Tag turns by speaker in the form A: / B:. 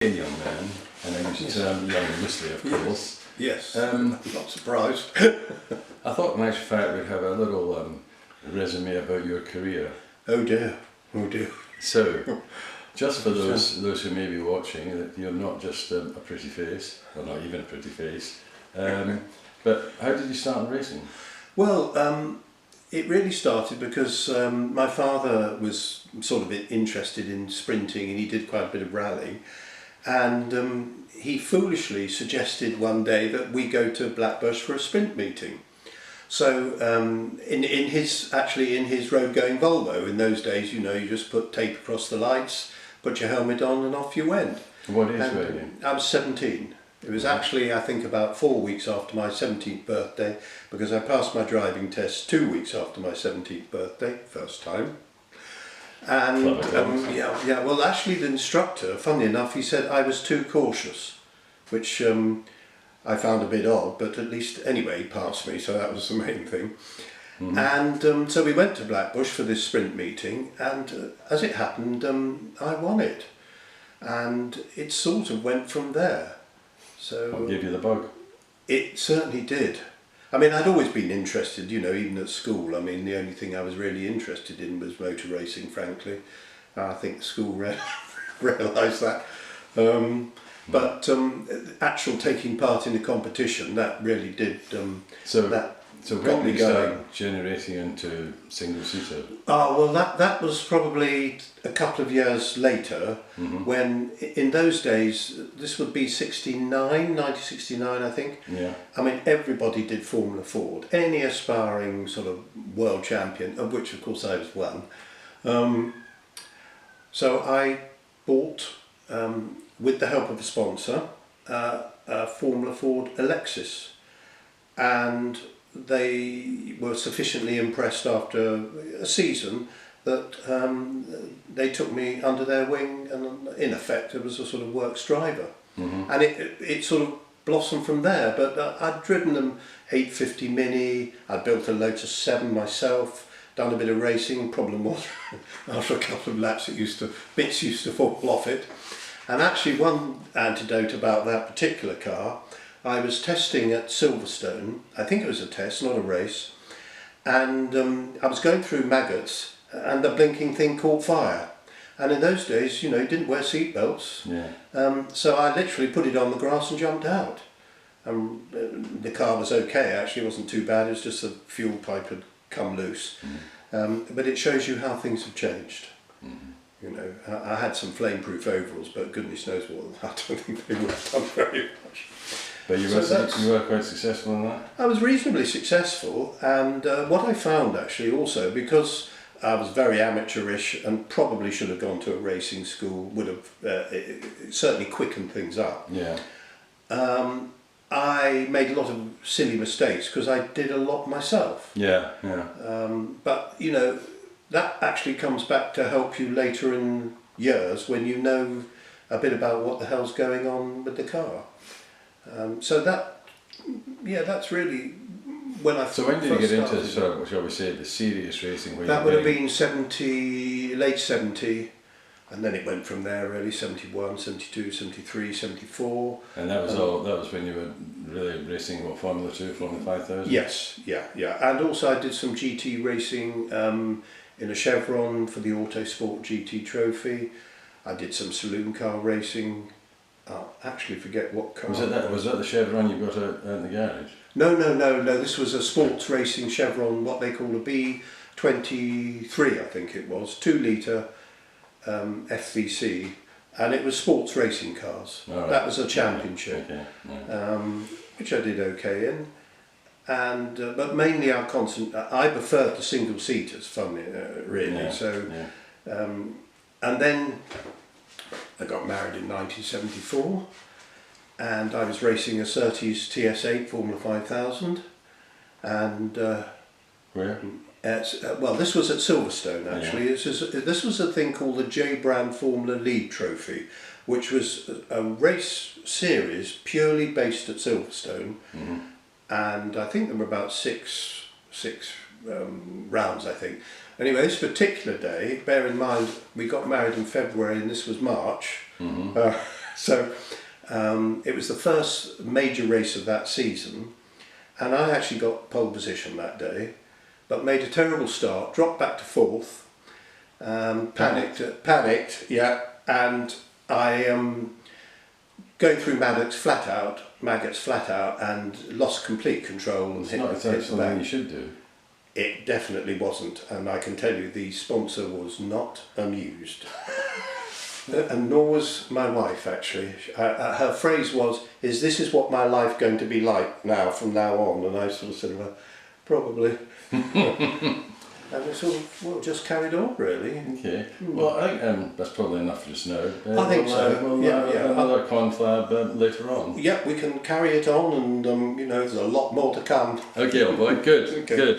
A: A young man, and I use the term young loosely, of course.
B: Yes, not surprised.
A: I thought in actual fact we'd have a little resume about your career.
B: Oh dear, oh dear.
A: So, just for those who may be watching, that you're not just a pretty face, or not even a pretty face, but how did you start in racing?
B: Well, it really started because my father was sort of interested in sprinting and he did quite a bit of rallying, and he foolishly suggested one day that we go to Blackbush for a sprint meeting. So in his road going Volvo, in those days, you know, you just put tape across the lights, put your helmet on and off you went.
A: What age were you?
B: I was 17. It was actually, I think, about 4 weeks after my 17th birthday, because I passed my driving test 2 weeks after my 17th birthday, first time. And well, actually the instructor, funnily enough, he said I was too cautious, which I found a bit odd, but at least, anyway, he passed me, so that was the main thing. Mm-hmm. And so we went to Blackbush for this sprint meeting, and as it happened, I won it. And it sort of went from there. So
A: What gave you the bug?
B: It certainly did. I mean, I'd always been interested, you know, even at school. I mean, the only thing I was really interested in was motor racing, frankly. I think school realised that. But actual taking part in the competition, that really did,
A: So when did you start generating into single-seater?
B: Oh, well, that was probably a couple of years later, when, in those days, this would be 1969, I think.
A: Yeah.
B: I mean, everybody did Formula Ford. Any aspiring sort of world champion, of which, of course, I was one. So I bought, with the help of a sponsor, a Formula Ford Alexis. And they were sufficiently impressed after a season that they took me under their wing, and in effect it was a sort of works driver. And it sort of blossomed from there. But I'd driven them 850 Mini, I'd built a Lotus 7 myself, done a bit of racing. Problem was, after a couple of laps bits used to fall off it. And actually one anecdote about that particular car, I was testing at Silverstone. I think it was a test, not a race, and I was going through maggots and the blinking thing caught fire. And in those days, you know, you didn't wear seat belts.
A: Yeah.
B: So I literally put it on the grass and jumped out. The car was okay, actually, it wasn't too bad, it was just the fuel pipe had come loose. But it shows you how things have changed. You know, I had some flameproof overalls, but goodness knows what, I don't think they would have done very much.
A: But you were quite successful in that?
B: I was reasonably successful, and what I found actually also, because I was very amateurish and probably should have gone to a racing school, would have it certainly quickened things up.
A: Yeah.
B: I made a lot of silly mistakes because I did a lot myself.
A: Yeah, yeah.
B: But, you know, that actually comes back to help you later in years when you know a bit about what the hell's going on with the car. So that's really when I.
A: So when did you get into sort of, shall we say, the serious racing?
B: That would have been late 70, and then it went from there really, 71, 72, 73, 74.
A: And that was when you were really racing, what, Formula 2, Formula 5000?
B: Yes, yeah. And also I did some GT racing in a Chevron for the Autosport GT Trophy. I did some saloon car racing. I actually forget what car.
A: Was that the Chevron you got out in the garage?
B: No. This was a sports racing Chevron, what they call a B23, I think it was, 2 litre FVC, and it was sports racing cars.
A: Right.
B: That was a championship,
A: okay. Yeah.
B: which I did okay in. And but mainly I preferred the single seaters, funnily, really.
A: Yeah.
B: So,
A: yeah.
B: And then I got married in 1974, and I was racing a Surtees TS8 Formula 5000, and
A: Where?
B: well, this was at Silverstone actually.
A: Yeah.
B: This was a thing called the J Brand Formula League Trophy, which was a race series purely based at Silverstone, and I think there were about six rounds, I think. Anyway, this particular day, bear in mind, we got married in February and this was March, So it was the first major race of that season, and I actually got pole position that day, but made a terrible start, dropped back to fourth, panicked, yeah, and I going through Maggots flat out, and lost complete control and
A: It's
B: hit
A: not
B: the
A: exactly something
B: back.
A: you should do.
B: It definitely wasn't, and I can tell you the sponsor was not amused. And nor was my wife, actually. Her phrase was, this is what my life going to be like now, from now on? And I sort of said, well, probably. And we sort of, well, just carried on, really.
A: Okay. Well, I think that's probably enough just now.
B: I think so.
A: We'll
B: Yeah,
A: have
B: yeah.
A: another conflab later on.
B: Yeah, we can carry it on, and, there's a lot more to come.
A: Okay, old boy. Good.
B: Okay.
A: Good.